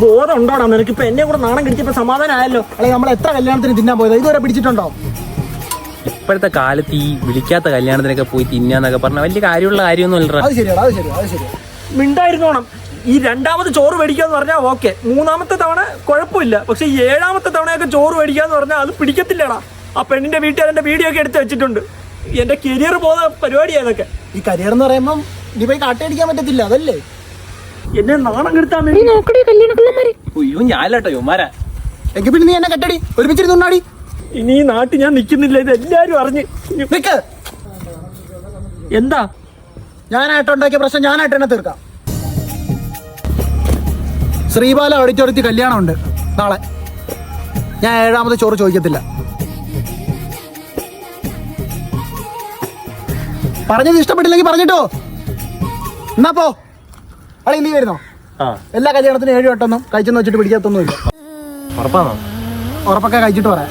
ബോധം ഉണ്ടോടാ നിനക്ക്? ഇപ്പൊ എന്നെ കൂടെ നാണം കടിച്ചപ്പോ സമാധാനമായല്ലോ. അല്ലെങ്കിൽ നമ്മൾ എത്ര കല്യാണത്തിന് തിന്നാൻ പോയത് ഇതുവരെ പിടിച്ചിട്ടുണ്ടോ? ഇപ്പോഴത്തെ കാലത്ത് ഈ വിളിക്കാത്ത കല്യാണത്തിനൊക്കെ പോയി തിന്നാന്നൊക്കെ പറഞ്ഞ വലിയ കാര്യമുള്ള കാര്യമൊന്നും അല്ല. അത് ശരിയാണ്, അത് ശരിയാണ്, അത് ശരിയാണ്. മിണ്ടായിരുന്നോണം. ഈ രണ്ടാമത് ചോറ് മേടിക്കാന്ന് പറഞ്ഞാൽ ഓക്കെ, മൂന്നാമത്തെ തവണ കുഴപ്പമില്ല. പക്ഷെ ഈ 7ാമത്തെ തവണയൊക്കെ ചോറ് മേടിക്കാന്ന് പറഞ്ഞാൽ അത് പിടിക്കത്തില്ലടാ. ആ പെണ്ണിന്റെ വീട്ടുകാരന്റെ വീഡിയോ ഒക്കെ എടുത്ത് വെച്ചിട്ടുണ്ട്. എന്റെ കരിയർ പോകുന്ന പരിപാടിയാണ് ഇതൊക്കെ. ഈ കരിയർ എന്ന് പറയുമ്പോൾ നീ പോയി കാട്ടടിക്കാൻ പറ്റത്തില്ല, അതല്ലേ എന്നെ നാണം കെടുത്താൻ വേണ്ടി. അയ്യോ ഞാനല്ലോ യുമാരാ. എങ്കിൽ പിന്നെ നീ എന്നെ കെട്ടടി, ഒരുമിച്ചിരുന്നുണ്ടാടി. ഇനി ഈ നാട്ടിൽ ഞാൻ നിൽക്കുന്നില്ല, ഇത് എല്ലാരും അറിഞ്ഞ്. നിക്ക്. എന്താ? ഞാനായിട്ടുണ്ടാക്കിയ പ്രശ്നം ഞാനായിട്ട് തന്നെ തീർക്കാം. ശ്രീബാല ഓഡിറ്റോറിയത്തിൽ കല്യാണമുണ്ട് നാളെ. ഞാൻ 7ാമത്തെ ചോറ് ചോദിക്കത്തില്ല. പറഞ്ഞത് ഇഷ്ടപ്പെട്ടില്ലെങ്കിൽ പറഞ്ഞിട്ടോ. എന്നാ പോ. അളി നീ വരുന്നോ? എല്ലാ കല്യാണത്തിനും 7 വട്ടമൊന്നും കഴിച്ചെന്ന് വെച്ചിട്ട് പിടിക്കാത്തൊന്നുമില്ല. ഉറപ്പാണോ? ഉറപ്പൊക്കെ കഴിച്ചിട്ട് പറയാം.